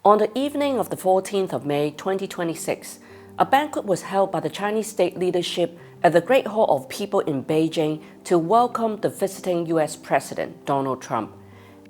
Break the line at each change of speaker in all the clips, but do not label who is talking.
On the evening of the 14th of May 2026, a banquet was held by the Chinese state leadership at the Great Hall of People in Beijing to welcome the visiting US President, Donald Trump.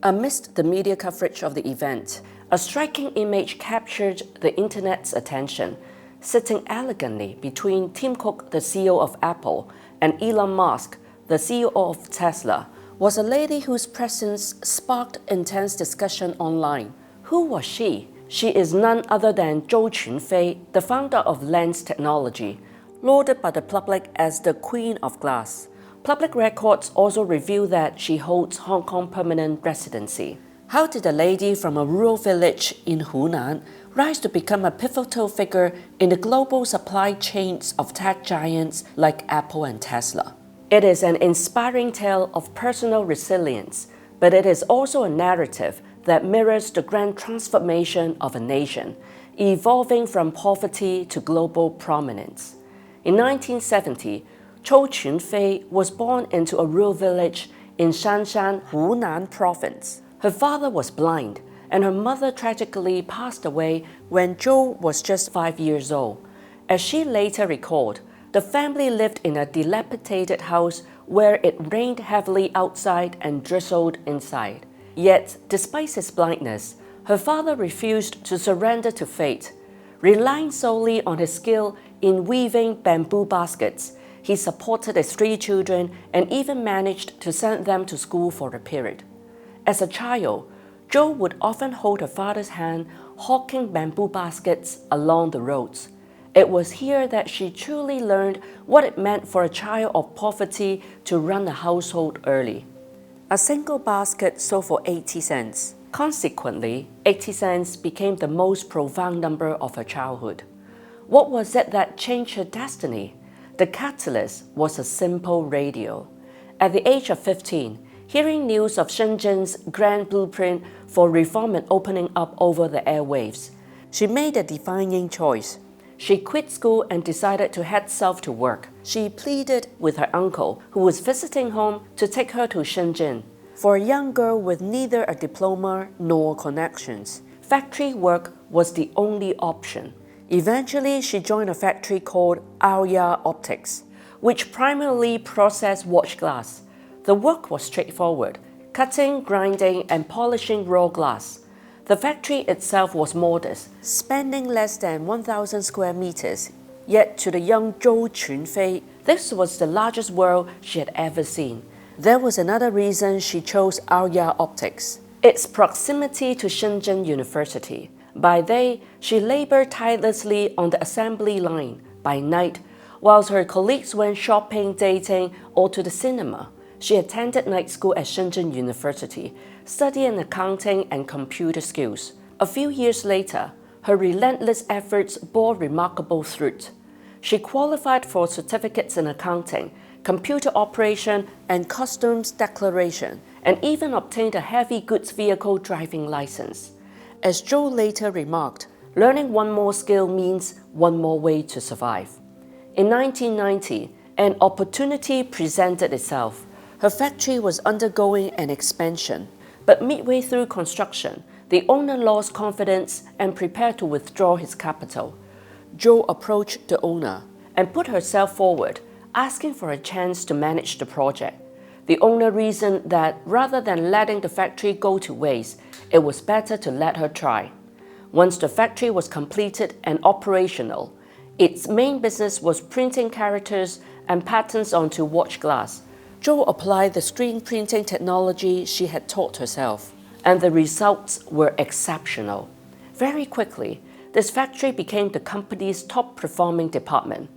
Amidst the media coverage of the event, a striking image captured the internet's attention. Sitting elegantly between Tim Cook, the CEO of Apple, and Elon Musk, the CEO of Tesla, was a lady whose presence sparked intense discussion online. Who was she? She is none other than Zhou Qunfei, the founder of Lens Technology, lauded by the public as the Queen of Glass. Public records also reveal that she holds Hong Kong permanent residency. How did a lady from a rural village in Hunan rise to become a pivotal figure in the global supply chains of tech giants like Apple and Tesla? It is an inspiring tale of personal resilience, but it is also a narrative that mirrors the grand transformation of a nation, evolving from poverty to global prominence. In 1970, Zhou Qunfei was born into a rural village in Shanshan, Hunan province. Her father was blind, and her mother tragically passed away when Zhou was just 5 years old. As she later recalled, the family lived in a dilapidated house where it rained heavily outside and drizzled inside. Yet, despite his blindness, her father refused to surrender to fate. Relying solely on his skill in weaving bamboo baskets, he supported his 3 children and even managed to send them to school for a period. As a child, Zhou would often hold her father's hand, hawking bamboo baskets along the roads. It was here that she truly learned what it meant for a child of poverty to run a household early. A single basket sold for 80 cents. Consequently, 80 cents became the most profound number of her childhood. What was it that changed her destiny? The catalyst was a simple radio. At the age of 15, hearing news of Shenzhen's grand blueprint for reform and opening up over the airwaves, she made a defining choice. She quit school and decided to head south to work. She pleaded with her uncle, who was visiting home, to take her to Shenzhen. For a young girl with neither a diploma nor connections, factory work was the only option. Eventually, she joined a factory called Aoya Optics, which primarily processed watch glass. The work was straightforward: cutting, grinding, and polishing raw glass. The factory itself was modest, spanning less than 1,000 square meters. Yet to the young Zhou Qunfei, this was the largest world she had ever seen. There was another reason she chose Aoya Optics: its proximity to Shenzhen University. By day, she labored tirelessly on the assembly line. By night, whilst her colleagues went shopping, dating, or to the cinema, she attended night school at Shenzhen University, studying accounting and computer skills. A few years later, her relentless efforts bore remarkable fruit. She qualified for certificates in accounting, computer operation, and customs declaration, and even obtained a heavy goods vehicle driving license. As Zhou later remarked, learning one more skill means one more way to survive. In 1990, an opportunity presented itself. Her factory was undergoing an expansion, but midway through construction, the owner lost confidence and prepared to withdraw his capital. Zhou approached the owner and put herself forward, asking for a chance to manage the project. The owner reasoned that rather than letting the factory go to waste, it was better to let her try. Once the factory was completed and operational, its main business was printing characters and patterns onto watch glass. Zhou applied the screen printing technology she had taught herself, and the results were exceptional. Very quickly, this factory became the company's top-performing department.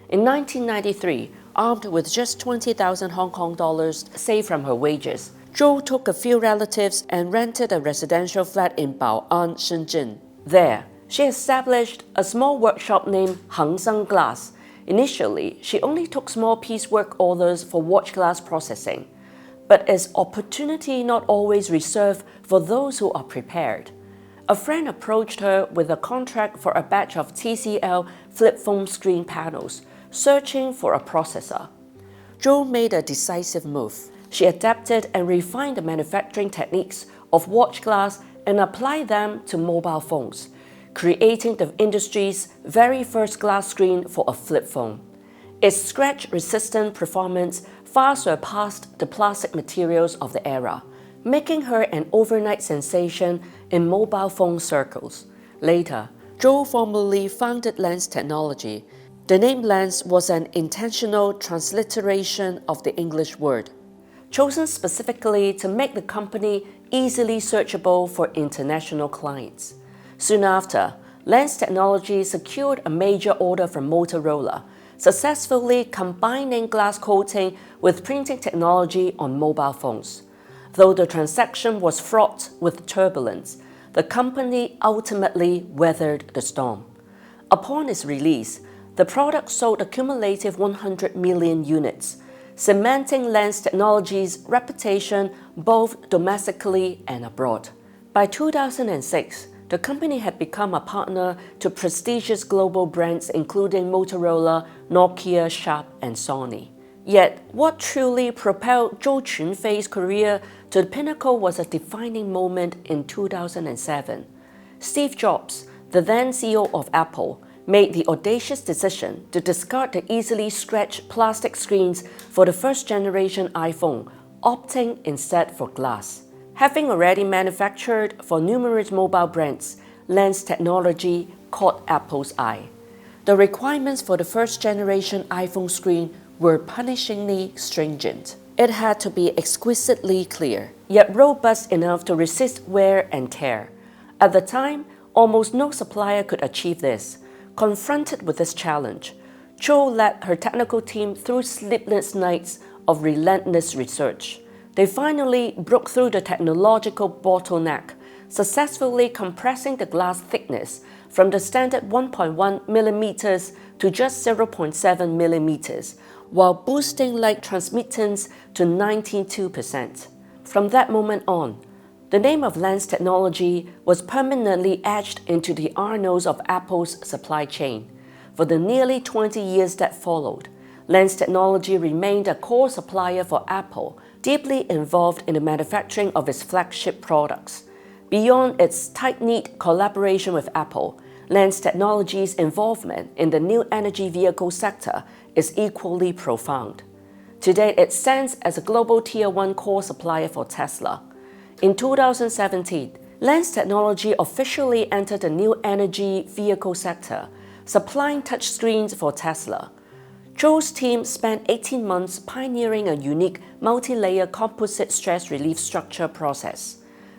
In 1993, armed with just 20,000 Hong Kong dollars saved from her wages, Zhou took a few relatives and rented a residential flat in Bao'an, Shenzhen. There, she established a small workshop named Hangzheng Glass. Initially, she only took small piecework orders for watch glass processing. But is opportunity not always reserved for those who are prepared? A friend approached her with a contract for a batch of TCL flip phone screen panels. searching for a processor. Zhou made a decisive move. She adapted and refined the manufacturing techniques of watch glass and applied them to mobile phones, creating the industry's very first glass screen for a flip phone. Its scratch-resistant performance far surpassed the plastic materials of the era, making her an overnight sensation in mobile phone circles. Later, Zhou formally founded Lens Technology. The name Lens was an intentional transliteration of the English word, chosen specifically to make the company easily searchable for international clients. Soon after, Lens Technology secured a major order from Motorola, successfully combining glass coating with printing technology on mobile phones. Though the transaction was fraught with turbulence, the company ultimately weathered the storm. Upon its release, the product sold a cumulative 100 million units, cementing Lens Technology's reputation both domestically and abroad. By 2006, the company had become a partner to prestigious global brands including Motorola, Nokia, Sharp, and Sony. Yet, what truly propelled Zhou Qunfei's career to the pinnacle was a defining moment in 2007. Steve Jobs, the then CEO of Apple, made the audacious decision to discard the easily scratched plastic screens for the first-generation iPhone, opting instead for glass. Having already manufactured for numerous mobile brands, Lens Technology caught Apple's eye. The requirements for the first-generation iPhone screen were punishingly stringent. It had to be exquisitely clear, yet robust enough to resist wear and tear. At the time, almost no supplier could achieve this. Confronted with this challenge, Zhou led her technical team through sleepless nights of relentless research. They finally broke through the technological bottleneck, successfully compressing the glass thickness from the standard 1.1 mm to just 0.7 mm, while boosting light transmittance to 92%. From that moment on, the name of Lens Technology was permanently etched into the annals of Apple's supply chain. For the nearly 20 years that followed, Lens Technology remained a core supplier for Apple, deeply involved in the manufacturing of its flagship products. Beyond its tight-knit collaboration with Apple, Lens Technology's involvement in the new energy vehicle sector is equally profound. Today, it stands as a global Tier 1 core supplier for Tesla. In 2017, Lens Technology officially entered the new energy vehicle sector, supplying touchscreens for Tesla. Zhou's team spent 18 months pioneering a unique multi-layer composite stress relief structure process.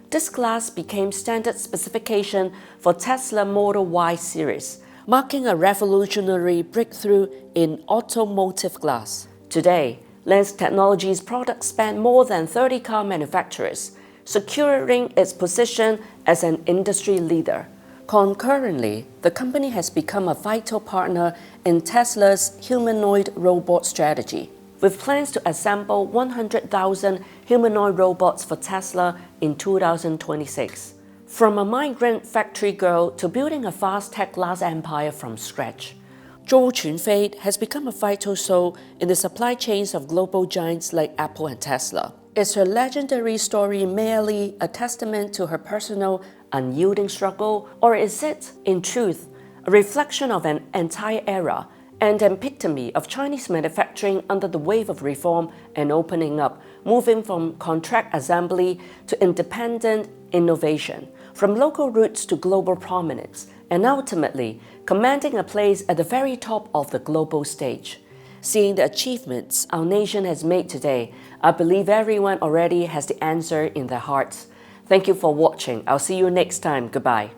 This glass became standard specification for Tesla Model Y series, marking a revolutionary breakthrough in automotive glass. Today, Lens Technology's products span more than 30 car manufacturers, securing its position as an industry leader. Concurrently, the company has become a vital partner in Tesla's humanoid robot strategy, with plans to assemble 100,000 humanoid robots for Tesla in 2026. From a migrant factory girl to building a fast tech glass empire from scratch, Zhou Qunfei has become a vital soul in the supply chains of global giants like Apple and Tesla. Is her legendary story merely a testament to her personal, unyielding struggle, or is it, in truth, a reflection of an entire era and an epitome of Chinese manufacturing under the wave of reform and opening up, moving from contract assembly to independent innovation, from local roots to global prominence, and ultimately commanding a place at the very top of the global stage? Seeing the achievements our nation has made today, I believe everyone already has the answer in their hearts. Thank you for watching. I'll see you next time. Goodbye.